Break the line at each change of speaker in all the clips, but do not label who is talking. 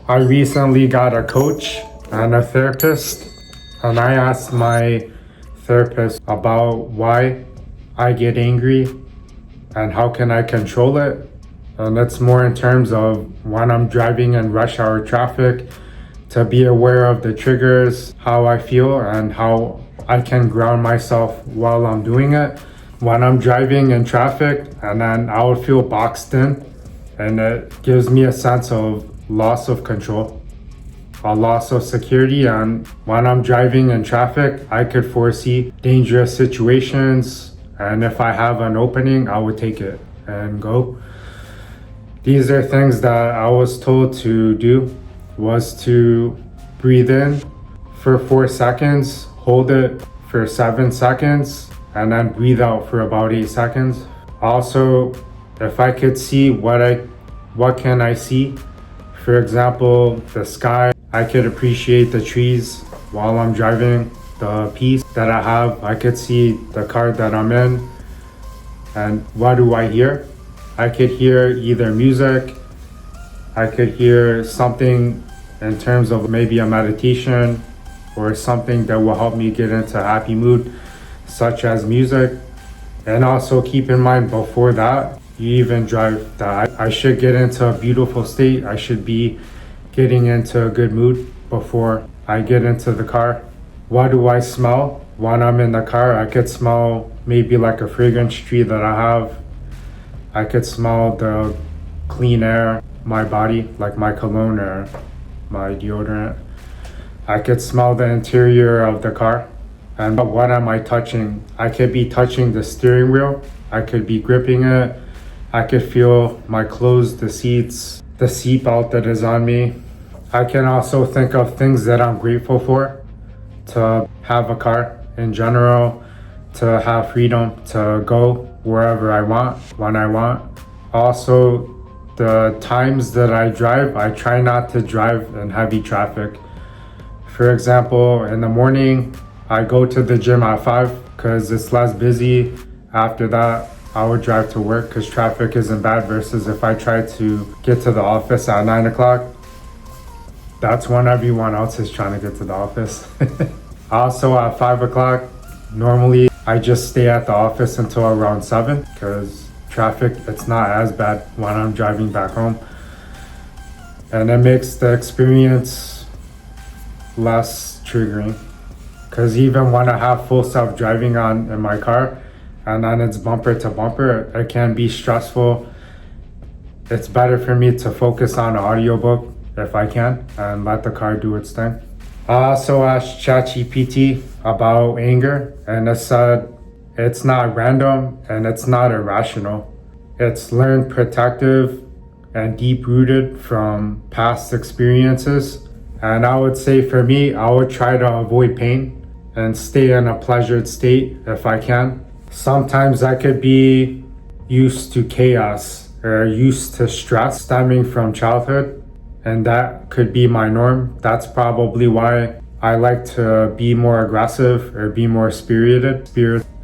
I recently got a coach and a therapist, and I asked my therapist about why I get angry and how can I control it. And it's more in terms of when I'm driving in rush hour traffic, to be aware of the triggers, how I feel, and how I can ground myself while I'm doing it. When I'm driving in traffic, and then I would feel boxed in, and it gives me a sense of loss of control, a loss of security. And when I'm driving in traffic, I could foresee dangerous situations, and if I have an opening, I would take it and go. These are things that I was told to do, was to breathe in for 4 seconds, hold it for 7 seconds, and then breathe out for about 8 seconds. Also, if I could see what can I see? For example, the sky, I could appreciate the trees while I'm driving, the peace that I have. I could see the car that I'm in. And what do I hear? I could hear either music, I could hear something in terms of maybe a meditation or something that will help me get into a happy mood, such as music. And also keep in mind, before that, you even drive, that I should get into a beautiful state. I should be getting into a good mood before I get into the car. What do I smell when I'm in the car? I could smell maybe like a fragrance tree that I have. I could smell the clean air, my body, like my cologne or my deodorant. I could smell the interior of the car. And what am I touching? I could be touching the steering wheel. I could be gripping it. I could feel my clothes, the seats, the seatbelt that is on me. I can also think of things that I'm grateful for, to have a car in general, to have freedom to go wherever I want, when I want. Also, the times that I drive, I try not to drive in heavy traffic. For example, in the morning, I go to the gym at 5 because it's less busy. After that, I would drive to work because traffic isn't bad, versus if I try to get to the office at 9 o'clock, that's when everyone else is trying to get to the office. Also at 5 o'clock, normally I just stay at the office until around 7 because traffic, it's not as bad when I'm driving back home. And it makes the experience less triggering, because even when I have full self-driving on in my car and then it's bumper to bumper, it can be stressful. It's better for me to focus on an audiobook if I can and let the car do its thing. I also asked ChatGPT about anger, and it said it's not random and it's not irrational. It's learned, protective, and deep-rooted from past experiences. And I would say for me, I would try to avoid pain and stay in a pleasured state if I can. Sometimes I could be used to chaos or used to stress stemming from childhood, and that could be my norm. That's probably why I like to be more aggressive or be more spirited.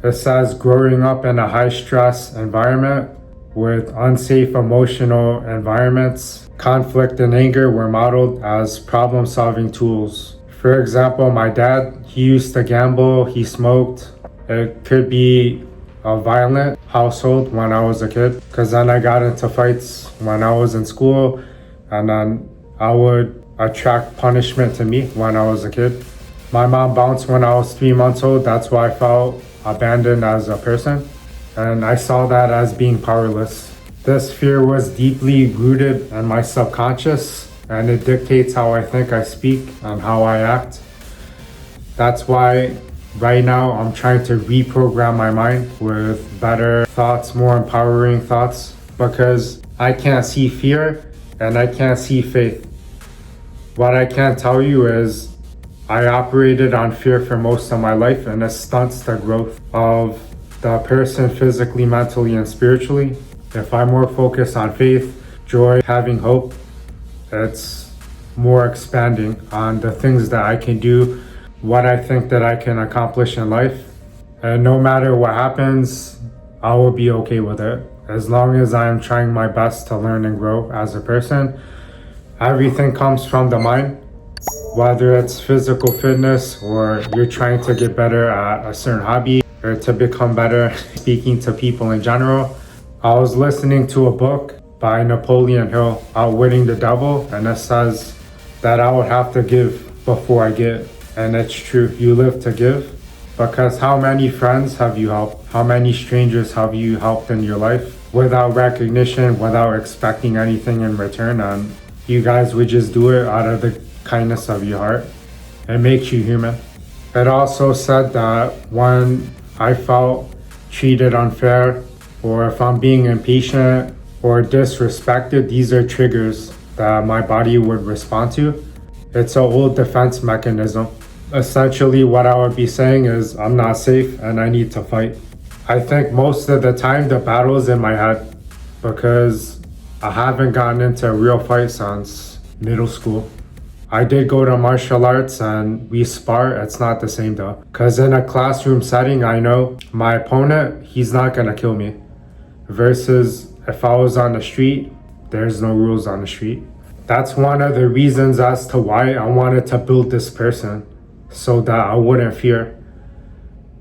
It says growing up in a high stress environment with unsafe emotional environments, conflict and anger were modeled as problem solving tools. For example, my dad, he used to gamble, he smoked. It could be a violent household when I was a kid, because then I got into fights when I was in school, and then I would attract punishment to me when I was a kid. My mom bounced when I was 3 months old. That's why I felt abandoned as a person, and I saw that as being powerless. This fear was deeply rooted in my subconscious, and it dictates how I think, I speak, and how I act. That's why right now I'm trying to reprogram my mind with better thoughts, more empowering thoughts, because I can't see fear and I can't see faith. What I can tell you is I operated on fear for most of my life, and it stunts the growth of the person physically, mentally, and spiritually. If I'm more focused on faith, joy, having hope, it's more expanding on the things that I can do, what I think that I can accomplish in life. And no matter what happens, I will be okay with it, as long as I am trying my best to learn and grow as a person. Everything comes from the mind, whether it's physical fitness or you're trying to get better at a certain hobby or to become better speaking to people in general. I was listening to a book by Napoleon Hill, Outwitting the Devil, and it says that I would have to give before I get. And it's true, you live to give. Because how many friends have you helped? How many strangers have you helped in your life without recognition, without expecting anything in return? And you guys would just do it out of the kindness of your heart. It makes you human. It also said that when I felt treated unfair, or if I'm being impatient or disrespected, these are triggers that my body would respond to. It's an old defense mechanism. Essentially, what I would be saying is I'm not safe and I need to fight. I think most of the time the battle is in my head because I haven't gotten into a real fight since middle school. I did go to martial arts and we spar. It's not the same though. Because in a classroom setting, I know my opponent, he's not going to kill me. Versus if I was on the street, there's no rules on the street. That's one of the reasons as to why I wanted to build this person, so that I wouldn't fear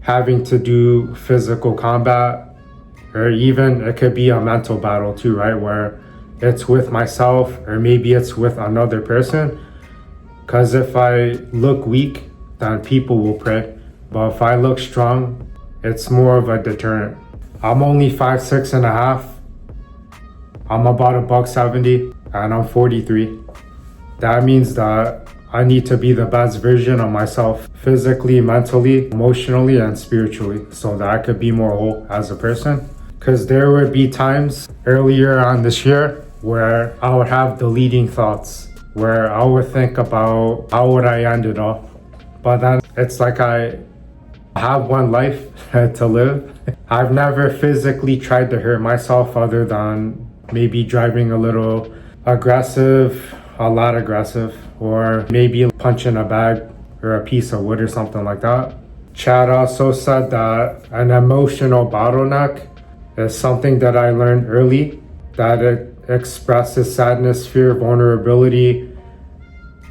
having to do physical combat, or even it could be a mental battle too, right? Where it's with myself or maybe it's with another person. Because if I look weak, then people will pray. But if I look strong, it's more of a deterrent. I'm only 5'6.5". I'm about $170 and I'm 43. That means that I need to be the best version of myself physically, mentally, emotionally, and spiritually so that I could be more whole as a person. Because there would be times earlier on this year where I would have deleting thoughts, where I would think about how would I end it off. But then it's like I have one life to live. I've never physically tried to hurt myself other than maybe driving a little aggressive, a lot aggressive, or maybe punching a bag or a piece of wood or something like that. Chad also said that an emotional bottleneck is something that I learned early, that it expresses sadness, fear, vulnerability.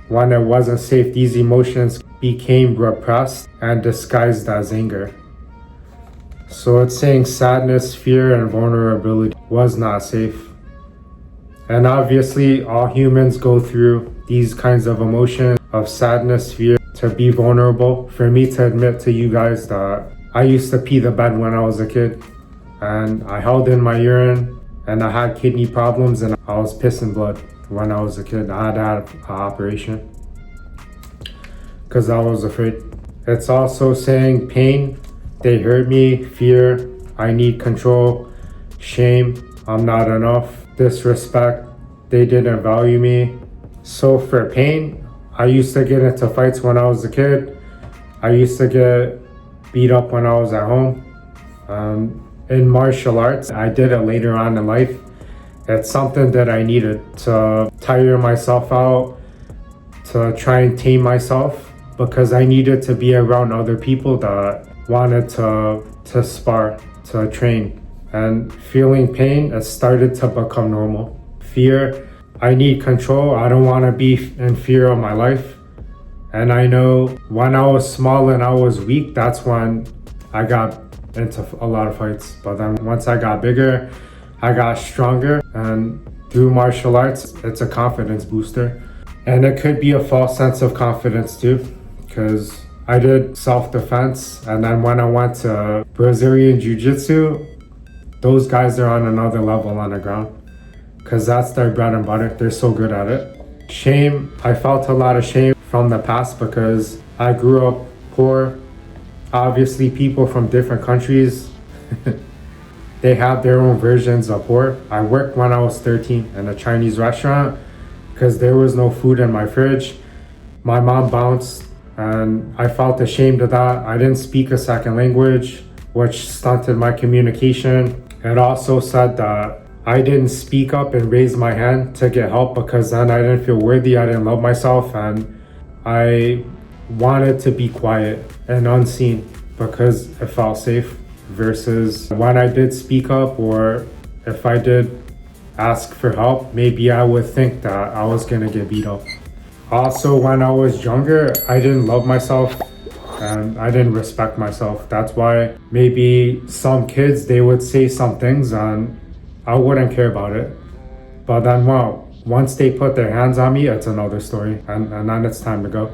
When it wasn't safe, these emotions became repressed and disguised as anger. So it's saying sadness, fear, and vulnerability was not safe. And obviously, all humans go through these kinds of emotions of sadness, fear, to be vulnerable. For me to admit to you guys that I used to pee the bed when I was a kid, and I held in my urine, and I had kidney problems, and I was pissing blood when I was a kid. I had to have an operation because I was afraid. It's also saying pain, they hurt me, fear, I need control, shame, I'm not enough, disrespect, they didn't value me. So for pain, I used to get into fights when I was a kid. I used to get beat up when I was at home. In martial arts, I did it later on in life. It's something that I needed to tire myself out, to try and tame myself, because I needed to be around other people that wanted to spar, to train. And feeling pain, it started to become normal. Fear, I need control. I don't want to be in fear of my life. And I know when I was small and I was weak, that's when I got into a lot of fights. But then once I got bigger, I got stronger. And through martial arts, it's a confidence booster. And it could be a false sense of confidence too, because I did self-defense. And then when I went to Brazilian Jiu-Jitsu, those guys are on another level on the ground, because that's their bread and butter. They're so good at it. Shame, I felt a lot of shame from the past because I grew up poor. Obviously, people from different countries, they have their own versions of poor. I worked when I was 13 in a Chinese restaurant because there was no food in my fridge. My mom bounced and I felt ashamed of that. I didn't speak a second language, which stunted my communication. It also said that I didn't speak up and raise my hand to get help because then I didn't feel worthy, I didn't love myself, and I wanted to be quiet and unseen because it felt safe. Versus when I did speak up, or if I did ask for help, maybe I would think that I was gonna get beat up. Also, when I was younger, I didn't love myself and I didn't respect myself. That's why maybe some kids, they would say some things and I wouldn't care about it. But then, well, once they put their hands on me, it's another story, and then it's time to go.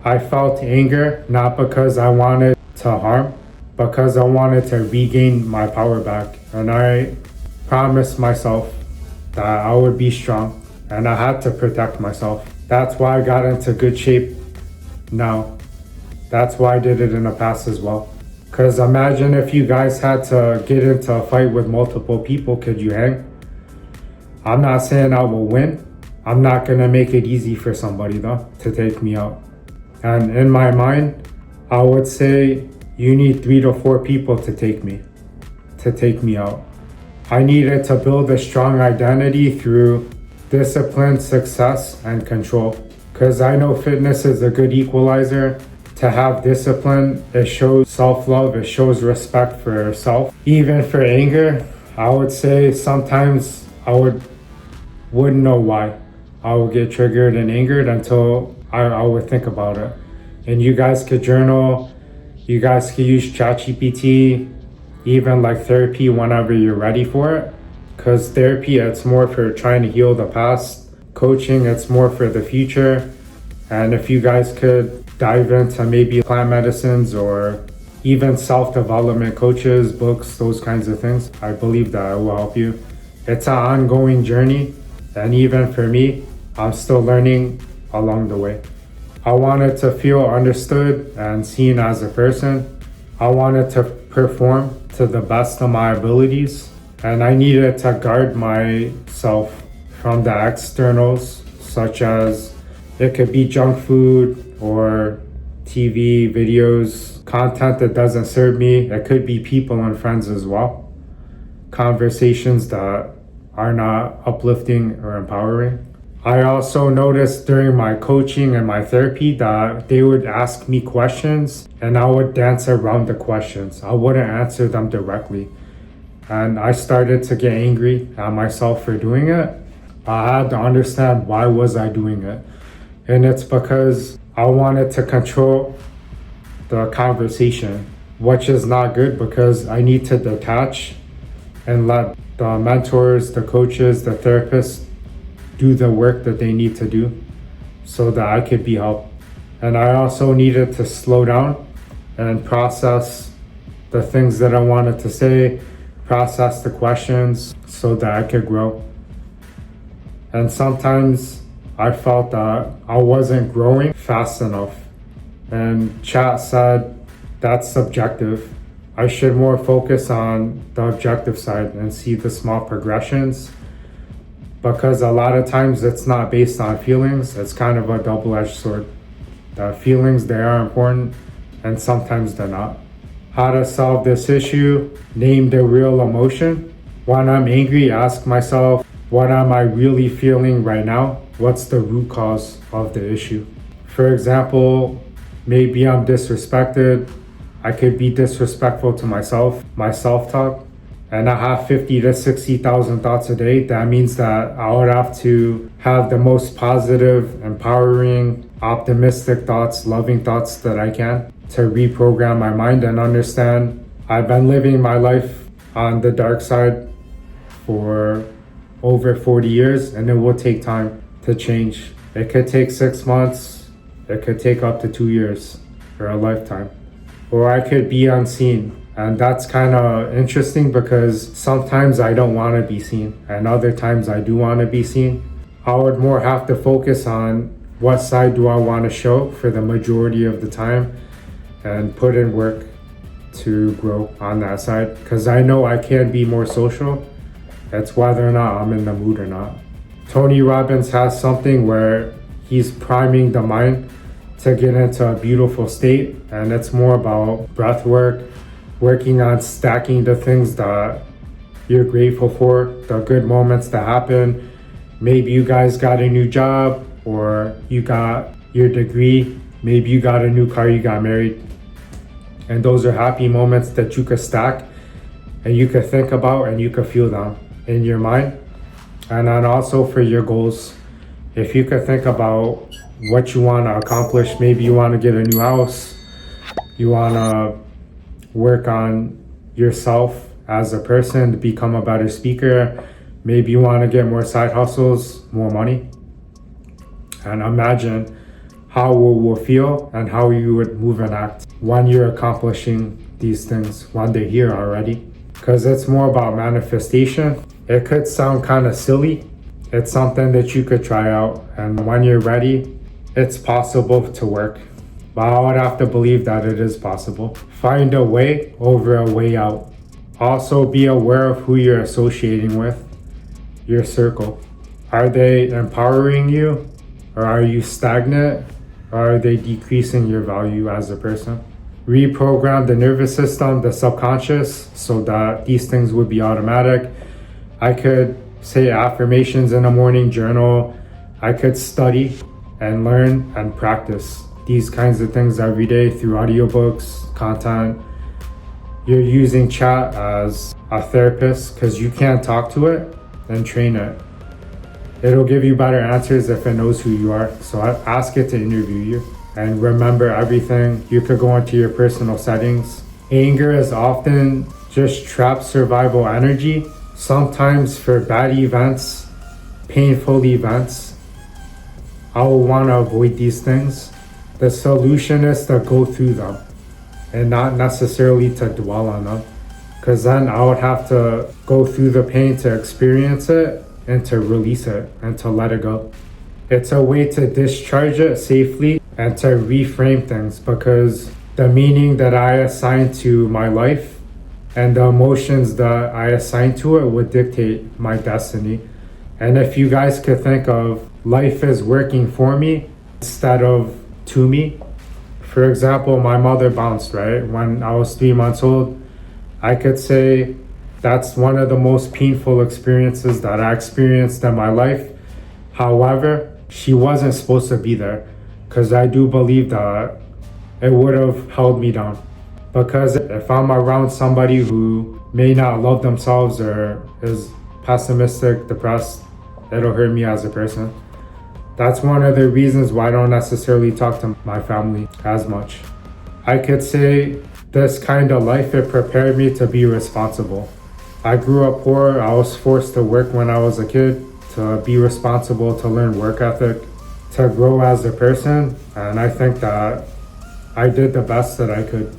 I felt anger, not because I wanted to harm, because I wanted to regain my power back. And I promised myself that I would be strong, and I had to protect myself. That's why I got into good shape now. That's why I did it in the past as well. Because imagine if you guys had to get into a fight with multiple people, could you hang? I'm not saying I will win. I'm not gonna make it easy for somebody though to take me out. And in my mind, I would say you need 3 to 4 people to take me out. I needed to build a strong identity through discipline, success, and control. Because I know fitness is a good equalizer. To have discipline, it shows self-love, it shows respect for yourself. Even for anger, I would say sometimes I wouldn't know why. I would get triggered and angered until I would think about it. And you guys could journal, you guys could use ChatGPT, even like therapy whenever you're ready for it. Because therapy, it's more for trying to heal the past. Coaching, it's more for the future. And if you guys could dive into maybe plant medicines or even self-development coaches, books, those kinds of things, I believe that it will help you. It's an ongoing journey. And even for me, I'm still learning along the way. I wanted to feel understood and seen as a person. I wanted to perform to the best of my abilities. And I needed to guard myself from the externals, such as it could be junk food or TV, videos, content that doesn't serve me. It could be people and friends as well. Conversations that are not uplifting or empowering. I also noticed during my coaching and my therapy that they would ask me questions and I would dance around the questions. I wouldn't answer them directly. And I started to get angry at myself for doing it. I had to understand why was I doing it. And it's because I wanted to control the conversation, which is not good because I need to detach and let the mentors, the coaches, the therapists do the work that they need to do so that I could be helped. And I also needed to slow down and process the things that I wanted to say, process the questions so that I could grow. And sometimes I felt that I wasn't growing fast enough. And chat said that's subjective. I should more focus on the objective side and see the small progressions, because a lot of times it's not based on feelings. It's kind of a double-edged sword. The feelings, they are important and sometimes they're not. How to solve this issue? Name the real emotion. When I'm angry, ask myself, what am I really feeling right now? What's the root cause of the issue? For example, maybe I'm disrespected. I could be disrespectful to myself, my self-talk, and I have 50 to 60,000 thoughts a day. That means that I would have to have the most positive, empowering, optimistic thoughts, loving thoughts that I can to reprogram my mind and understand I've been living my life on the dark side for over 40 years and it will take time to change. It could take 6 months, it could take up to 2 years or a lifetime. Or I could be unseen. And that's kind of interesting because sometimes I don't want to be seen and other times I do want to be seen. I would more have to focus on what side do I want to show for the majority of the time and put in work to grow on that side, because I know I can be more social. It's whether or not I'm in the mood or not. Tony Robbins has something where he's priming the mind to get into a beautiful state, and it's more about breath work, working on stacking the things that you're grateful for, the good moments that happen. Maybe you guys got a new job or you got your degree, maybe you got a new car, you got married. And those are happy moments that you could stack and you could think about and you could feel them in your mind. And then also for your goals, if you could think about what you want to accomplish, maybe you want to get a new house, you want to work on yourself as a person to become a better speaker, maybe you want to get more side hustles, more money. And imagine how it will feel and how you would move and act when you're accomplishing these things, when they're here already. Because it's more about manifestation. It could sound kind of silly. It's something that you could try out, and when you're ready, it's possible to work. But I would have to believe that it is possible. Find a way over a way out. Also be aware of who you're associating with, your circle. Are they empowering you, or are you stagnant, or are they decreasing your value as a person? Reprogram the nervous system, the subconscious, so that these things would be automatic. I could say affirmations in the morning, journal. I could study and learn and practice these kinds of things every day through audiobooks, content. You're using chat as a therapist because you can't talk to it, then train it. It'll give you better answers if it knows who you are. So ask it to interview you. And remember everything. You could go into your personal settings. Anger is often just trapped survival energy. Sometimes for bad events, painful events, I will want to avoid these things. The solution is to go through them and not necessarily to dwell on them. Because then I would have to go through the pain to experience it and to release it and to let it go. It's a way to discharge it safely and to reframe things, because the meaning that I assign to my life and the emotions that I assign to it would dictate my destiny. And if you guys could think of life as working for me instead of to me. For example, my mother bounced, right? When I was 3 months old, I could say that's one of the most painful experiences that I experienced in my life. However, she wasn't supposed to be there, because I do believe that it would have held me down. Because if I'm around somebody who may not love themselves or is pessimistic, depressed, it'll hurt me as a person. That's one of the reasons why I don't necessarily talk to my family as much. I could say this kind of life, it prepared me to be responsible. I grew up poor. I was forced to work when I was a kid, to be responsible, to learn work ethic, to grow as a person. And I think that I did the best that I could.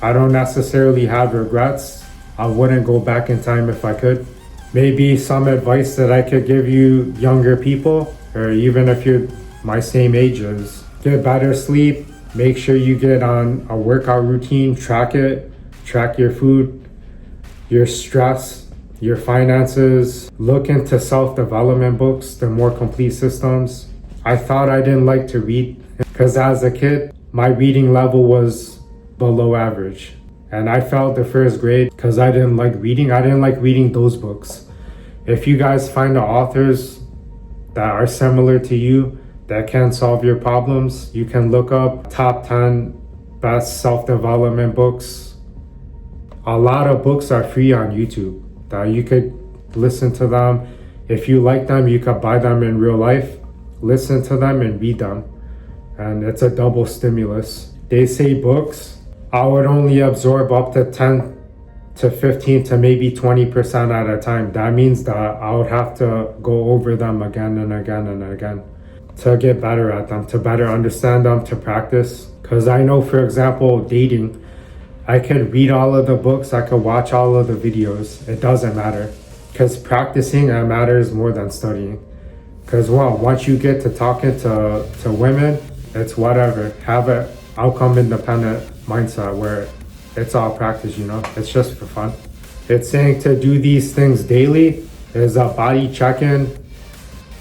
I don't necessarily have regrets. I wouldn't go back in time if I could. Maybe some advice that I could give you younger people, or even if you're my same age, is get better sleep. Make sure you get on a workout routine, track it, track your food, your stress, your finances. Look into self-development books, the more complete systems. I thought I didn't like to read because as a kid, my reading level was below average. And I failed the first grade because I didn't like reading. I didn't like reading those books. If you guys find the authors that are similar to you, that can solve your problems, you can look up top 10 best self-development books. A lot of books are free on YouTube that you could listen to them. If you like them, you could buy them in real life, listen to them and read them. And it's a double stimulus. They say books, I would only absorb up to 10 to 15 to maybe 20% at a time. That means that I would have to go over them again and again and again to get better at them, to better understand them, to practice. Because I know, for example, dating, I could read all of the books, I could watch all of the videos. It doesn't matter. Because practicing, it matters more than studying. Because, well, once you get to talking to women, it's whatever. Have an outcome independent mindset where it's all practice, you know? It's just for fun. It's saying to do these things daily. Is a body check-in.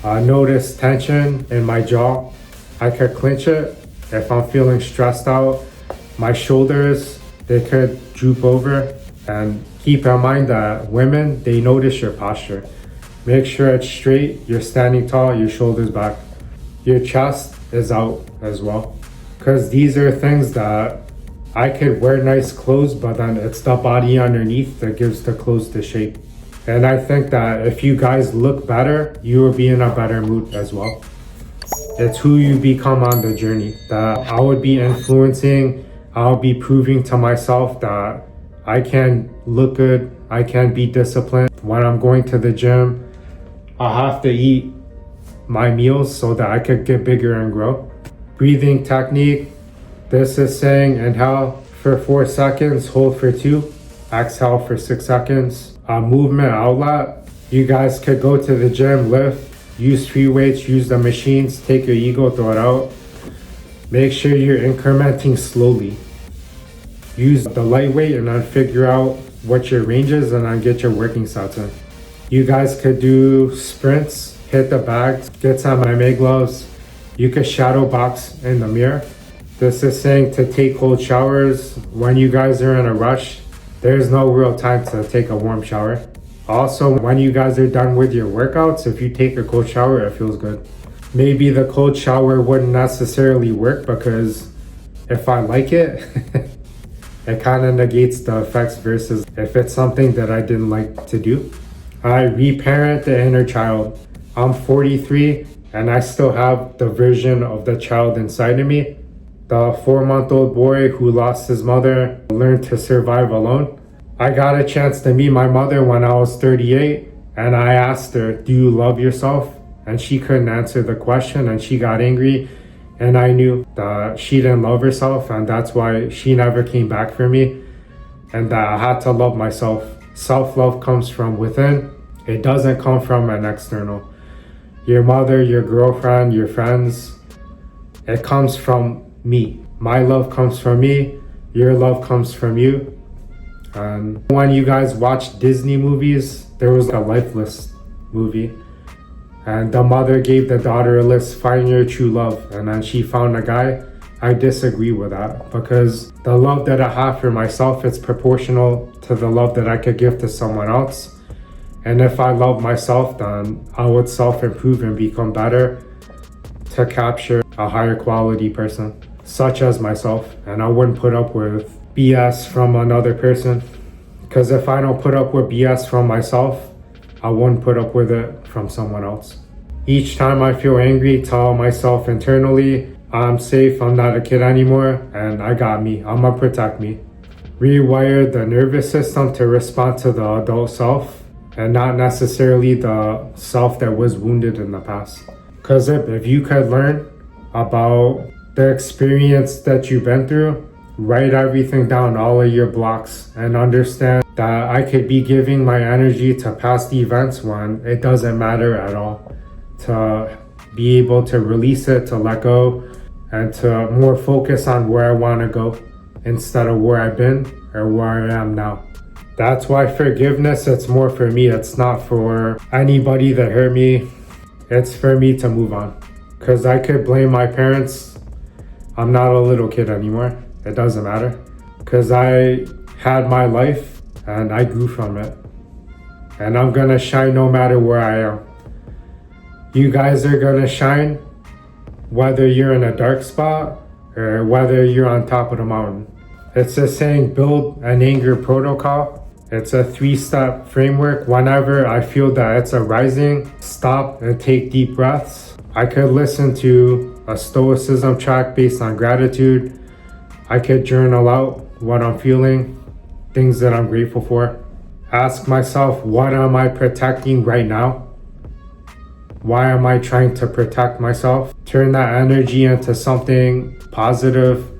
Notice tension in my jaw. I could clench it. If I'm feeling stressed out, my shoulders, they could droop over. And keep in mind that women, they notice your posture. Make sure it's straight, you're standing tall, your shoulders back. Your chest is out as well. Because these are things that I could wear nice clothes, but then it's the body underneath that gives the clothes the shape. And I think that if you guys look better, you will be in a better mood as well. It's who you become on the journey that I would be influencing. I'll be proving to myself that I can look good, I can be disciplined. When I'm going to the gym, I have to eat my meals so that I could get bigger and grow. Breathing technique, this is saying inhale for 4 seconds, hold for 2, exhale for 6 seconds. A movement outlet, you guys could go to the gym, lift, use free weights, use the machines, take your ego, throw it out. Make sure you're incrementing slowly. Use the lightweight and then figure out what your range is and then get your working sets in. You guys could do sprints, hit the bags, get some MMA gloves. You could shadow box in the mirror. This is saying to take cold showers when you guys are in a rush. There's no real time to take a warm shower. Also, when you guys are done with your workouts, if you take a cold shower, it feels good. Maybe the cold shower wouldn't necessarily work because if I like it, it kind of negates the effects versus if it's something that I didn't like to do. I reparent the inner child. I'm 43 and I still have the version of the child inside of me. The 4-month-old boy who lost his mother, learned to survive alone. I got a chance to meet my mother when I was 38 and I asked her, do you love yourself? And she couldn't answer the question and she got angry. And I knew that she didn't love herself and that's why she never came back for me. And that I had to love myself. Self-love comes from within. It doesn't come from an external. Your mother, your girlfriend, your friends. It comes from me. My love comes from me. Your love comes from you. And when you guys watch Disney movies, there was a lifeless movie. And the mother gave the daughter a list, find your true love. And then she found a guy. I disagree with that because the love that I have for myself is proportional to the love that I could give to someone else. And if I love myself, then I would self-improve and become better to capture a higher quality person, such as myself. And I wouldn't put up with BS from another person. Because if I don't put up with BS from myself, I wouldn't put up with it from someone else. Each time I feel angry, tell myself internally, I'm safe, I'm not a kid anymore, and I got me, I'ma protect me. Rewire the nervous system to respond to the adult self and not necessarily the self that was wounded in the past. Because if you could learn about the experience that you've been through, write everything down, all of your blocks, and understand that I could be giving my energy to past events when it doesn't matter at all. To be able to release it, to let go, and to more focus on where I want to go instead of where I've been or where I am now. That's why forgiveness, it's more for me. It's not for anybody that hurt me. It's for me to move on. Because I could blame my parents. I'm not a little kid anymore. It doesn't matter. Because I had my life and I grew from it. And I'm going to shine no matter where I am. You guys are going to shine whether you're in a dark spot or whether you're on top of the mountain. It's just saying build an anger protocol. It's a 3-step framework. Whenever I feel that it's arising, stop and take deep breaths. I could listen to a stoicism track based on gratitude. I could journal out what I'm feeling, things that I'm grateful for. Ask myself, what am I protecting right now? Why am I trying to protect myself? Turn that energy into something positive,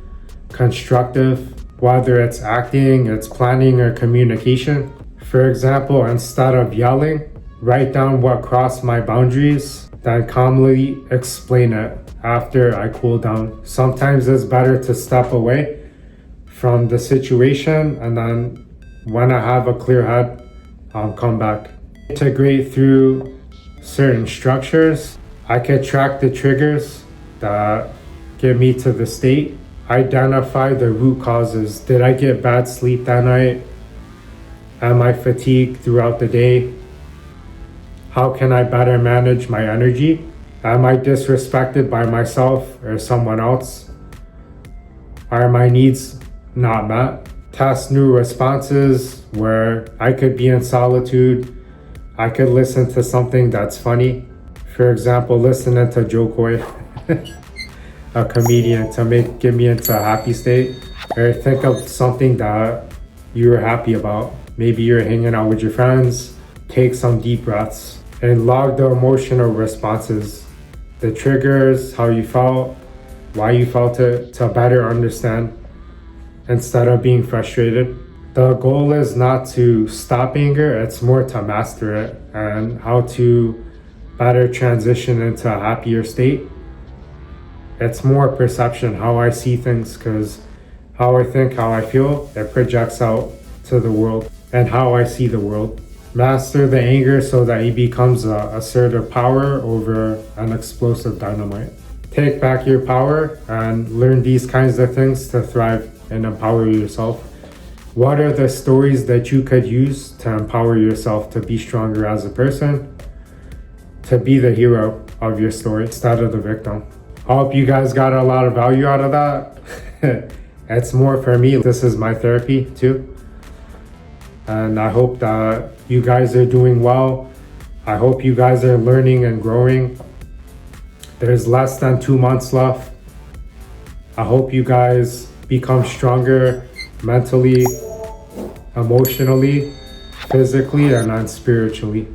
constructive, whether it's acting, it's planning, or communication. For example, instead of yelling, write down what crossed my boundaries, then calmly explain it after I cool down. Sometimes it's better to step away from the situation and then when I have a clear head, I'll come back. Integrate through certain structures. I could track the triggers that get me to the state. Identify the root causes. Did I get bad sleep that night? Am I fatigued throughout the day? How can I better manage my energy? Am I disrespected by myself or someone else? Are my needs not met? Test new responses where I could be in solitude I could listen to something that's funny. For example, listening to Joe Coy, a comedian, to get me into a happy state. Or think of something that you were happy about. Maybe you're hanging out with your friends. Take some deep breaths and log the emotional responses, the triggers, how you felt, why you felt it, to better understand instead of being frustrated. The goal is not to stop anger, it's more to master it and how to better transition into a happier state. It's more perception, how I see things, because how I think, how I feel, it projects out to the world and how I see the world. Master the anger so that it becomes a assertive power over an explosive dynamite. Take back your power and learn these kinds of things to thrive and empower yourself. What are the stories that you could use to empower yourself to be stronger as a person, to be the hero of your story instead of the victim? I hope you guys got a lot of value out of that. It's more for me. This is my therapy too. And I hope that you guys are doing well. I hope you guys are learning and growing. There's less than 2 months left. I hope you guys become stronger mentally, emotionally, physically, and spiritually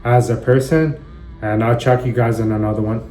as a person. And I'll check you guys in another one.